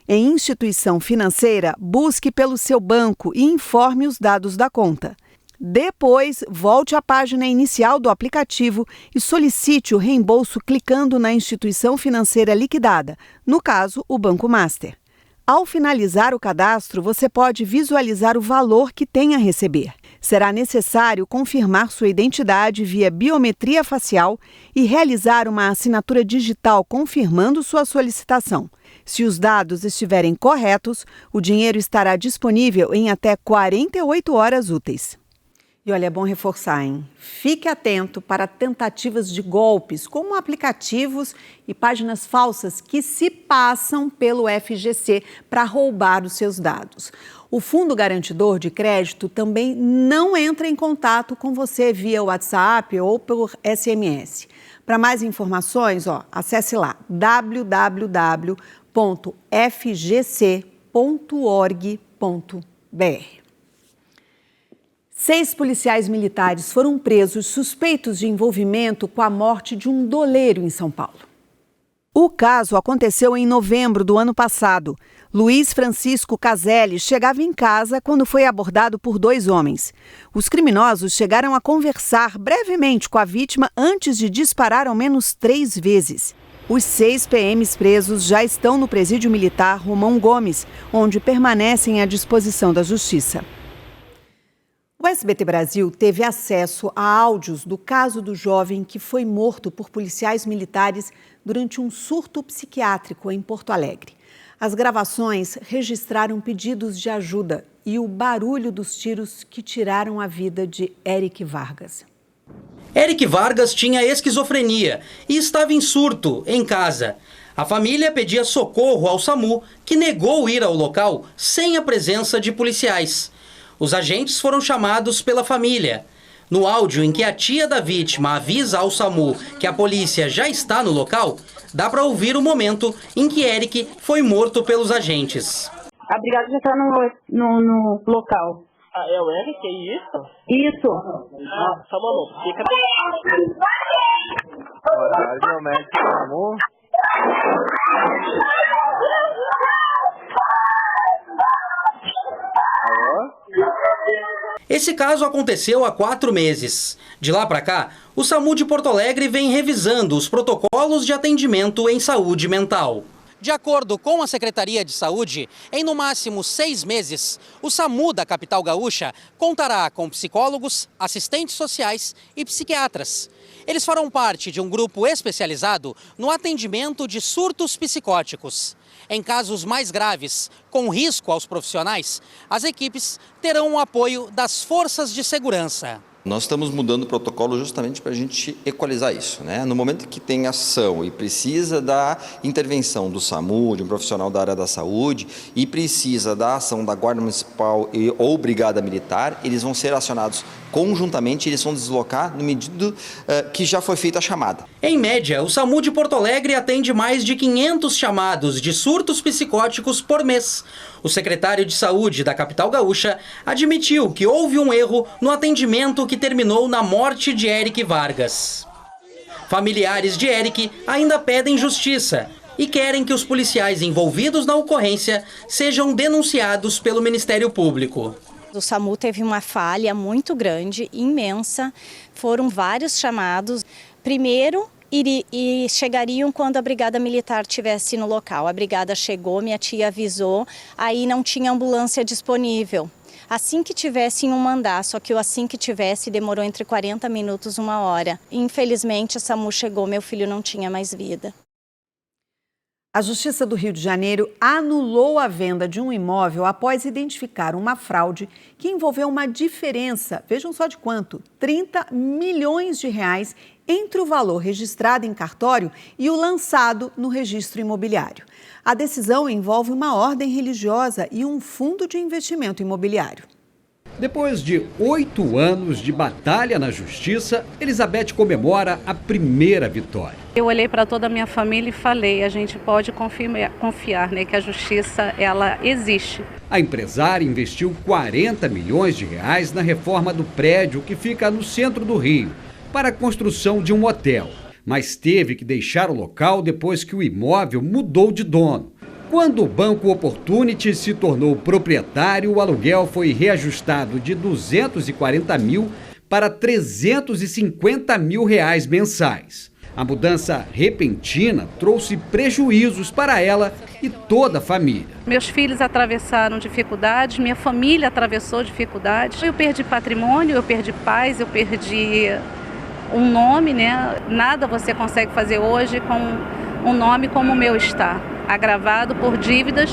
Em instituição financeira, busque pelo seu banco e informe os dados da conta. Depois, volte à página inicial do aplicativo e solicite o reembolso clicando na instituição financeira liquidada, no caso, o Banco Master. Ao finalizar o cadastro, você pode visualizar o valor que tem a receber. Será necessário confirmar sua identidade via biometria facial e realizar uma assinatura digital confirmando sua solicitação. Se os dados estiverem corretos, o dinheiro estará disponível em até 48 horas úteis. E olha, é bom reforçar, hein? Fique atento para tentativas de golpes, como aplicativos e páginas falsas que se passam pelo FGC para roubar os seus dados. O Fundo Garantidor de Crédito também não entra em contato com você via WhatsApp ou por SMS. Para mais informações, acesse lá www.fgc.org.br. 6 policiais militares foram presos suspeitos de envolvimento com a morte de um doleiro em São Paulo. O caso aconteceu em novembro do ano passado. Luiz Francisco Caselli chegava em casa quando foi abordado por 2 homens. Os criminosos chegaram a conversar brevemente com a vítima antes de disparar ao menos 3 vezes. Os 6 PMs presos já estão no presídio militar Romão Gomes, onde permanecem à disposição da Justiça. O SBT Brasil teve acesso a áudios do caso do jovem que foi morto por policiais militares durante um surto psiquiátrico em Porto Alegre. As gravações registraram pedidos de ajuda e o barulho dos tiros que tiraram a vida de Eric Vargas. Eric Vargas tinha esquizofrenia e estava em surto em casa. A família pedia socorro ao SAMU, que negou ir ao local sem a presença de policiais. Os agentes foram chamados pela família. No áudio em que a tia da vítima avisa ao SAMU que a polícia já está no local, dá para ouvir o momento em que Eric foi morto pelos agentes. A brigada já está no local. Ah, é o Eric? É isso? Isso. Só um minuto, fica... Meu médico, amor. Esse caso aconteceu há 4 meses. De lá para cá, o SAMU de Porto Alegre vem revisando os protocolos de atendimento em saúde mental. De acordo com a Secretaria de Saúde, em no máximo 6 meses, o SAMU da capital gaúcha contará com psicólogos, assistentes sociais e psiquiatras. Eles farão parte de um grupo especializado no atendimento de surtos psicóticos. Em casos mais graves, com risco aos profissionais, as equipes terão o apoio das forças de segurança. Nós estamos mudando o protocolo justamente para a gente equalizar isso, né? No momento que tem ação e precisa da intervenção do SAMU, de um profissional da área da saúde, e precisa da ação da Guarda Municipal ou Brigada Militar, eles vão ser acionados conjuntamente, eles vão deslocar no medida que já foi feita a chamada. Em média, o SAMU de Porto Alegre atende mais de 500 chamados de surtos psicóticos por mês. O secretário de Saúde da capital gaúcha admitiu que houve um erro no atendimento que terminou na morte de Eric Vargas. Familiares de Eric ainda pedem justiça e querem que os policiais envolvidos na ocorrência sejam denunciados pelo Ministério Público. O SAMU teve uma falha muito grande, imensa, foram vários chamados. Primeiro, chegariam quando a Brigada Militar estivesse no local. A Brigada chegou, minha tia avisou, aí não tinha ambulância disponível. Assim que tivesse um mandar, só que assim que tivesse demorou entre 40 minutos e 1 hora. Infelizmente a SAMU chegou, meu filho não tinha mais vida. A Justiça do Rio de Janeiro anulou a venda de um imóvel após identificar uma fraude que envolveu uma diferença, vejam só de quanto, 30 milhões de reais entre o valor registrado em cartório e o lançado no registro imobiliário. A decisão envolve uma ordem religiosa e um fundo de investimento imobiliário. Depois de 8 anos de batalha na justiça, Elizabeth comemora a primeira vitória. Eu olhei para toda a minha família e falei, a gente pode confiar, né, que a justiça ela existe. A empresária investiu 40 milhões de reais na reforma do prédio que fica no centro do Rio, para a construção de um hotel, mas teve que deixar o local depois que o imóvel mudou de dono. Quando o Banco Opportunity se tornou proprietário, o aluguel foi reajustado de 240 mil para 350 mil reais mensais. A mudança repentina trouxe prejuízos para ela e toda a família. Meus filhos atravessaram dificuldades, minha família atravessou dificuldades. Eu perdi patrimônio, eu perdi paz, eu perdi um nome, né? Nada você consegue fazer hoje com um nome como o meu está. agravado por dívidas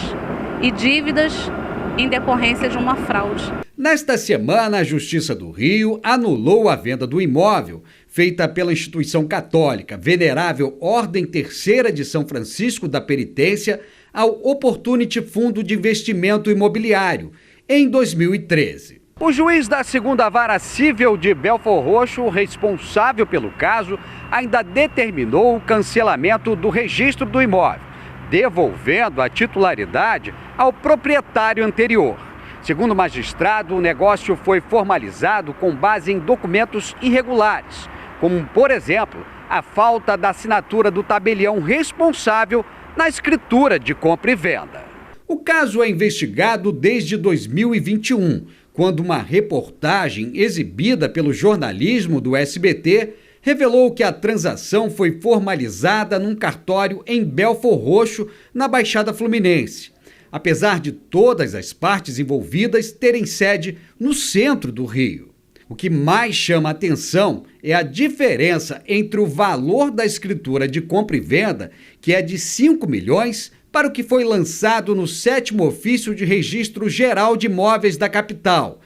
em decorrência de uma fraude. Nesta semana, a Justiça do Rio anulou a venda do imóvel feita pela instituição católica Venerável Ordem Terceira de São Francisco da Penitência ao Opportunity Fundo de Investimento Imobiliário, em 2013. O juiz da 2ª Vara Civil de Belford Roxo, responsável pelo caso, ainda determinou o cancelamento do registro do imóvel, devolvendo a titularidade ao proprietário anterior. Segundo o magistrado, o negócio foi formalizado com base em documentos irregulares, como, por exemplo, a falta da assinatura do tabelião responsável na escritura de compra e venda. O caso é investigado desde 2021, quando uma reportagem exibida pelo jornalismo do SBT revelou que a transação foi formalizada num cartório em Belford Roxo, na Baixada Fluminense, apesar de todas as partes envolvidas terem sede no centro do Rio. O que mais chama a atenção é a diferença entre o valor da escritura de compra e venda, que é de 5 milhões, para o que foi lançado no 7º Ofício de Registro Geral de Imóveis da capital,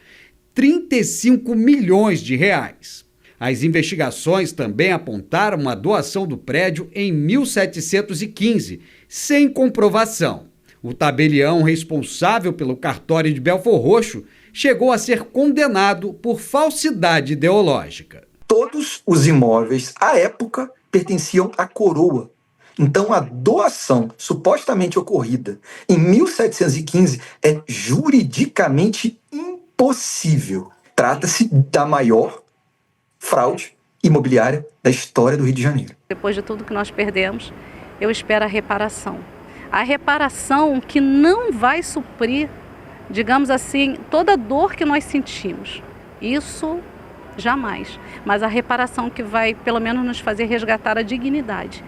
35 milhões de reais. As investigações também apontaram a doação do prédio em 1715, sem comprovação. O tabelião responsável pelo cartório de Belford Roxo chegou a ser condenado por falsidade ideológica. Todos os imóveis, à época, pertenciam à coroa. Então, a doação supostamente ocorrida em 1715 é juridicamente impossível. Trata-se da maior fraude imobiliária da história do Rio de Janeiro. Depois de tudo que nós perdemos, eu espero a reparação. A reparação que não vai suprir, digamos assim, toda a dor que nós sentimos. Isso jamais. Mas a reparação que vai, pelo menos, nos fazer resgatar a dignidade.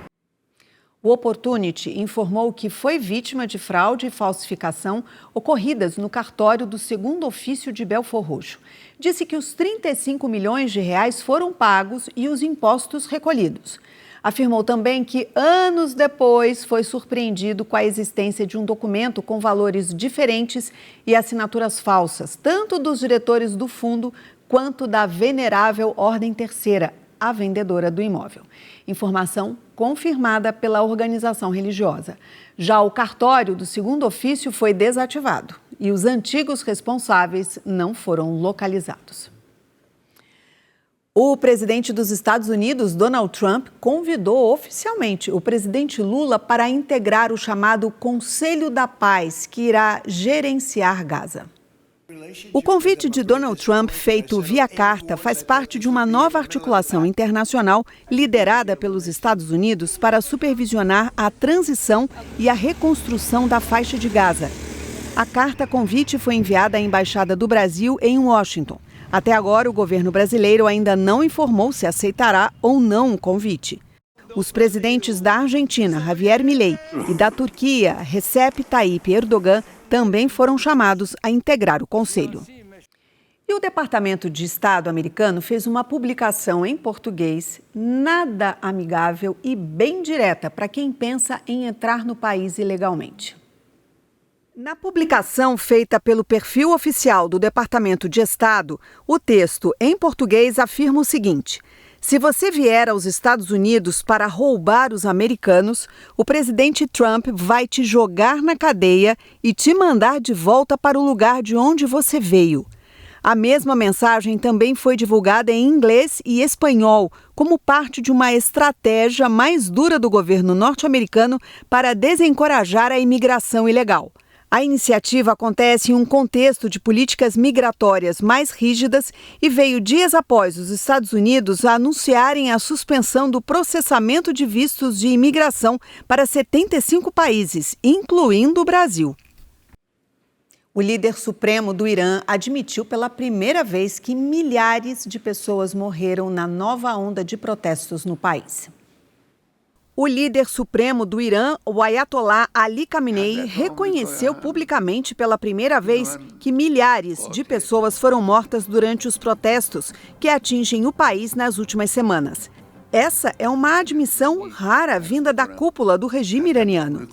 O Opportunity informou que foi vítima de fraude e falsificação ocorridas no cartório do 2º Ofício de Belford Roxo. Disse que os 35 milhões de reais foram pagos e os impostos recolhidos. Afirmou também que, anos depois, foi surpreendido com a existência de um documento com valores diferentes e assinaturas falsas, tanto dos diretores do fundo quanto da Venerável Ordem Terceira, a vendedora do imóvel. Informação confirmada pela organização religiosa. Já o cartório do 2º Ofício foi desativado e os antigos responsáveis não foram localizados. O presidente dos Estados Unidos, Donald Trump, convidou oficialmente o presidente Lula para integrar o chamado Conselho da Paz, que irá gerenciar Gaza. O convite de Donald Trump, feito via carta, faz parte de uma nova articulação internacional liderada pelos Estados Unidos para supervisionar a transição e a reconstrução da faixa de Gaza. A carta convite foi enviada à Embaixada do Brasil em Washington. Até agora, o governo brasileiro ainda não informou se aceitará ou não o convite. Os presidentes da Argentina, Javier Milei, e da Turquia, Recep Tayyip Erdogan, também foram chamados a integrar o conselho. E o Departamento de Estado americano fez uma publicação em português nada amigável e bem direta para quem pensa em entrar no país ilegalmente. Na publicação feita pelo perfil oficial do Departamento de Estado, o texto em português afirma o seguinte: se você vier aos Estados Unidos para roubar os americanos, o presidente Trump vai te jogar na cadeia e te mandar de volta para o lugar de onde você veio. A mesma mensagem também foi divulgada em inglês e espanhol, como parte de uma estratégia mais dura do governo norte-americano para desencorajar a imigração ilegal. A iniciativa acontece em um contexto de políticas migratórias mais rígidas e veio dias após os Estados Unidos anunciarem a suspensão do processamento de vistos de imigração para 75 países, incluindo o Brasil. O líder supremo do Irã admitiu pela primeira vez que milhares de pessoas morreram na nova onda de protestos no país. O líder supremo do Irã, o Ayatollah Ali Khamenei, reconheceu publicamente pela primeira vez que milhares de pessoas foram mortas durante os protestos que atingem o país nas últimas semanas. Essa é uma admissão rara vinda da cúpula do regime iraniano.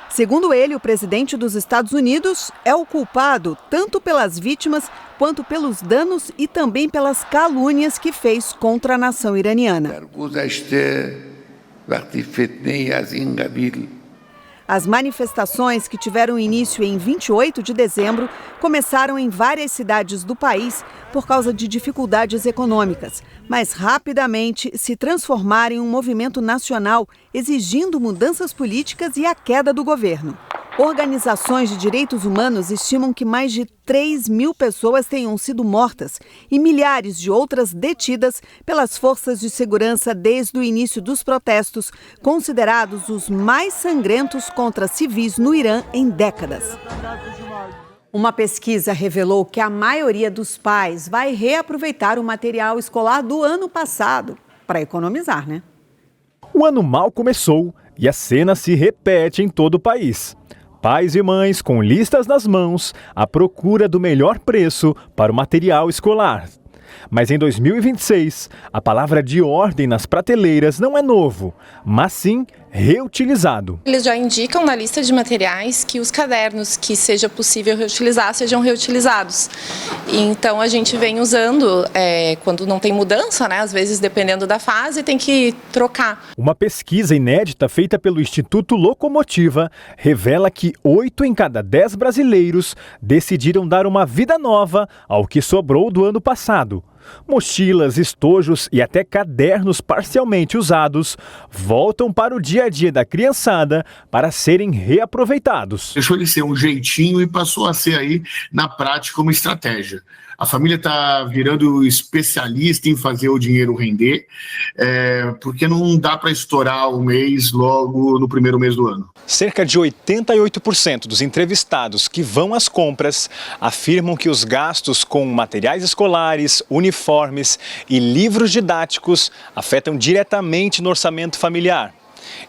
Segundo ele, o presidente dos Estados Unidos é o culpado tanto pelas vítimas quanto pelos danos e também pelas calúnias que fez contra a nação iraniana. As manifestações, que tiveram início em 28 de dezembro, começaram em várias cidades do país por causa de dificuldades econômicas, mas rapidamente se transformaram em um movimento nacional exigindo mudanças políticas e a queda do governo. Organizações de direitos humanos estimam que mais de 3.000 pessoas tenham sido mortas e milhares de outras detidas pelas forças de segurança desde o início dos protestos, considerados os mais sangrentos contra civis no Irã em décadas. Uma pesquisa revelou que a maioria dos pais vai reaproveitar o material escolar do ano passado para economizar, né? O ano mal começou e a cena se repete em todo o país. Pais e mães com listas nas mãos à procura do melhor preço para o material escolar. Mas em 2026, a palavra de ordem nas prateleiras não é novo, mas sim reutilizado. Eles já indicam na lista de materiais que os cadernos que seja possível reutilizar sejam reutilizados. Então a gente vem usando quando não tem mudança, né? Às vezes, dependendo da fase, tem que trocar. Uma pesquisa inédita feita pelo Instituto Locomotiva revela que 8 em cada 10 brasileiros decidiram dar uma vida nova ao que sobrou do ano passado. Mochilas, estojos e até cadernos parcialmente usados voltam para o dia a dia da criançada para serem reaproveitados. Deixou ele ser um jeitinho e passou a ser aí na prática uma estratégia. A família está virando especialista em fazer o dinheiro render, porque não dá para estourar o mês logo no primeiro mês do ano. Cerca de 88% dos entrevistados que vão às compras afirmam que os gastos com materiais escolares, uniformes e livros didáticos afetam diretamente no orçamento familiar.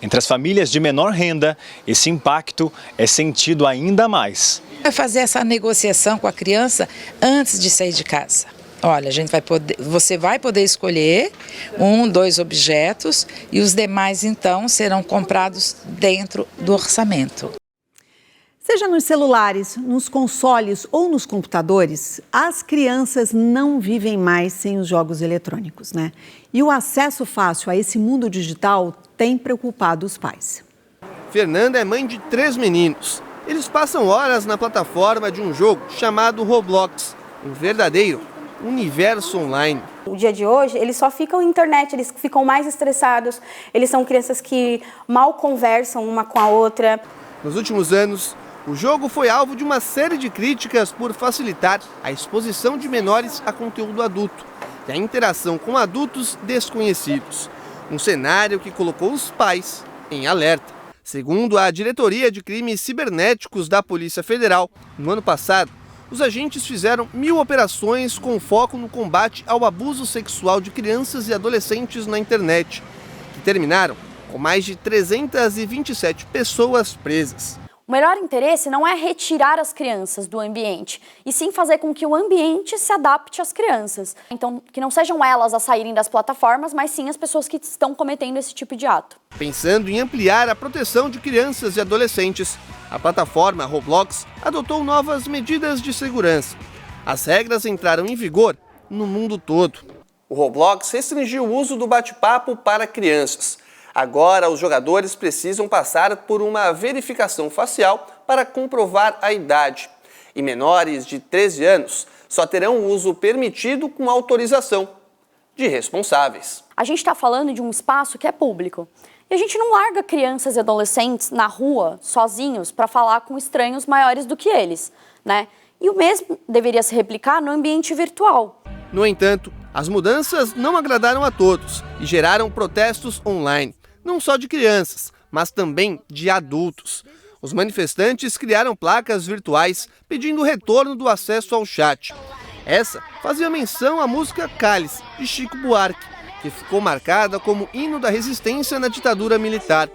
Entre as famílias de menor renda, esse impacto é sentido ainda mais. É fazer essa negociação com a criança antes de sair de casa. Olha, você vai poder escolher 1, 2 objetos e os demais, então, serão comprados dentro do orçamento. Seja nos celulares, nos consoles ou nos computadores, as crianças não vivem mais sem os jogos eletrônicos, né? E o acesso fácil a esse mundo digital tem preocupado os pais. Fernanda é mãe de 3 meninos. Eles passam horas na plataforma de um jogo chamado Roblox, um verdadeiro universo online. No dia de hoje, eles só ficam na internet, eles ficam mais estressados, eles são crianças que mal conversam uma com a outra. Nos últimos anos, o jogo foi alvo de uma série de críticas por facilitar a exposição de menores a conteúdo adulto e a interação com adultos desconhecidos. Um cenário que colocou os pais em alerta. Segundo a Diretoria de Crimes Cibernéticos da Polícia Federal, no ano passado, os agentes fizeram 1.000 operações com foco no combate ao abuso sexual de crianças e adolescentes na internet, que terminaram com mais de 327 pessoas presas. O melhor interesse não é retirar as crianças do ambiente, e sim fazer com que o ambiente se adapte às crianças. Então, que não sejam elas a saírem das plataformas, mas sim as pessoas que estão cometendo esse tipo de ato. Pensando em ampliar a proteção de crianças e adolescentes, a plataforma Roblox adotou novas medidas de segurança. As regras entraram em vigor no mundo todo. O Roblox restringiu o uso do bate-papo para crianças. Agora, os jogadores precisam passar por uma verificação facial para comprovar a idade. E menores de 13 anos só terão o uso permitido com autorização de responsáveis. A gente está falando de um espaço que é público. E a gente não larga crianças e adolescentes na rua, sozinhos, para falar com estranhos maiores do que eles, né? E o mesmo deveria se replicar no ambiente virtual. No entanto, as mudanças não agradaram a todos e geraram protestos online. Não só de crianças, mas também de adultos. Os manifestantes criaram placas virtuais pedindo o retorno do acesso ao chat. Essa fazia menção à música Cálice, de Chico Buarque, que ficou marcada como hino da resistência na ditadura militar.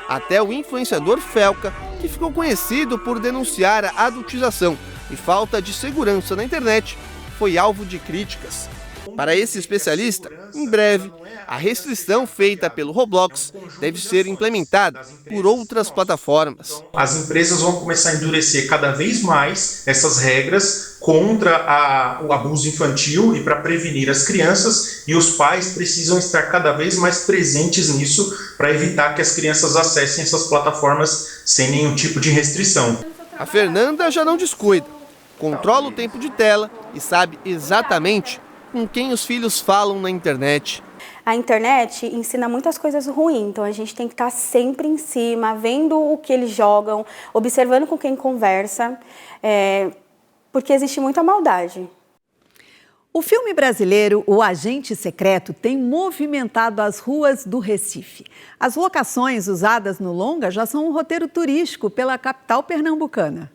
Até o influenciador Felca, que ficou conhecido por denunciar a adultização e falta de segurança na internet, foi alvo de críticas. Para esse especialista, em breve, a restrição feita pelo Roblox deve ser implementada por outras plataformas. As empresas vão começar a endurecer cada vez mais essas regras contra o abuso infantil e para prevenir as crianças, e os pais precisam estar cada vez mais presentes nisso para evitar que as crianças acessem essas plataformas sem nenhum tipo de restrição. A Fernanda já não descuida, controla o tempo de tela e sabe exatamente com quem os filhos falam na internet. A internet ensina muitas coisas ruins, então a gente tem que estar sempre em cima, vendo o que eles jogam, observando com quem conversa, porque existe muita maldade. O filme brasileiro O Agente Secreto tem movimentado as ruas do Recife. As locações usadas no longa já são um roteiro turístico pela capital pernambucana.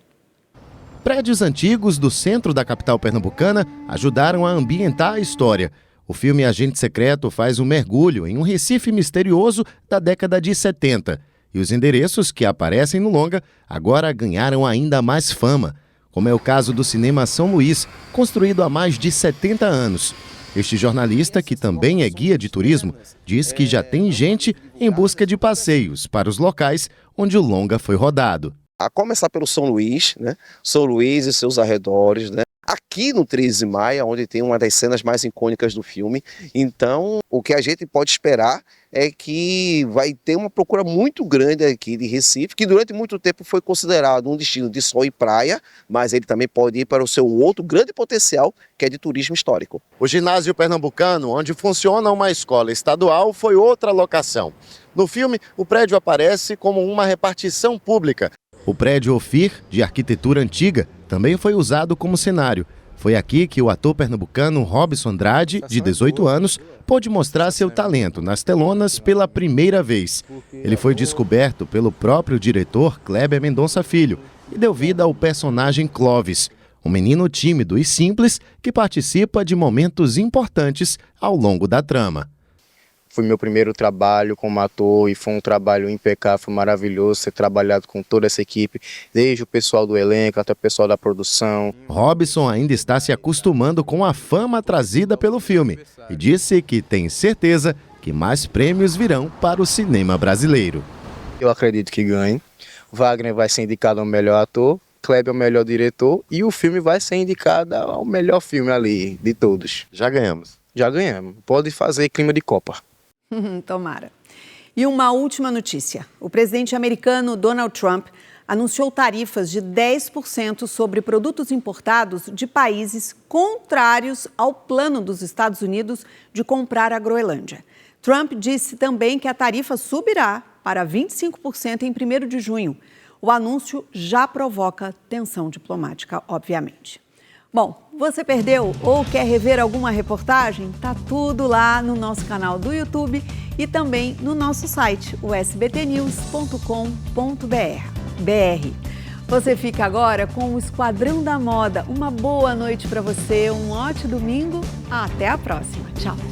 Prédios antigos do centro da capital pernambucana ajudaram a ambientar a história. O filme Agente Secreto faz um mergulho em um Recife misterioso da década de 70. E os endereços que aparecem no longa agora ganharam ainda mais fama, como é o caso do Cinema São Luís, construído há mais de 70 anos. Este jornalista, que também é guia de turismo, diz que já tem gente em busca de passeios para os locais onde o longa foi rodado. A começar pelo São Luís, né? São Luís e seus arredores, né? Aqui no 13 de Maio, onde tem uma das cenas mais icônicas do filme. Então, o que a gente pode esperar é que vai ter uma procura muito grande aqui de Recife, que durante muito tempo foi considerado um destino de sol e praia, mas ele também pode ir para o seu outro grande potencial, que é de turismo histórico. O ginásio pernambucano, onde funciona uma escola estadual, foi outra locação. No filme, o prédio aparece como uma repartição pública. O prédio Ofir, de arquitetura antiga, também foi usado como cenário. Foi aqui que o ator pernambucano Robson Andrade, de 18 anos, pôde mostrar seu talento nas telonas pela primeira vez. Ele foi descoberto pelo próprio diretor Kleber Mendonça Filho e deu vida ao personagem Clóvis, um menino tímido e simples que participa de momentos importantes ao longo da trama. Foi meu primeiro trabalho como ator e foi um trabalho impecável, foi maravilhoso ter trabalhado com toda essa equipe, desde o pessoal do elenco até o pessoal da produção. Robson ainda está se acostumando com a fama trazida pelo filme e disse que tem certeza que mais prêmios virão para o cinema brasileiro. Eu acredito que ganhe. Wagner vai ser indicado ao melhor ator, Kleber ao melhor diretor e o filme vai ser indicado ao melhor filme ali de todos. Já ganhamos. Já ganhamos. Pode fazer clima de Copa. Tomara. E uma última notícia. O presidente americano Donald Trump anunciou tarifas de 10% sobre produtos importados de países contrários ao plano dos Estados Unidos de comprar a Groenlândia. Trump disse também que a tarifa subirá para 25% em 1º de junho. O anúncio já provoca tensão diplomática, obviamente. Bom, você perdeu ou quer rever alguma reportagem? Tá tudo lá no nosso canal do YouTube e também no nosso site, o sbtnews.com.br. Você fica agora com o Esquadrão da Moda. Uma boa noite para você, um ótimo domingo. Até a próxima. Tchau.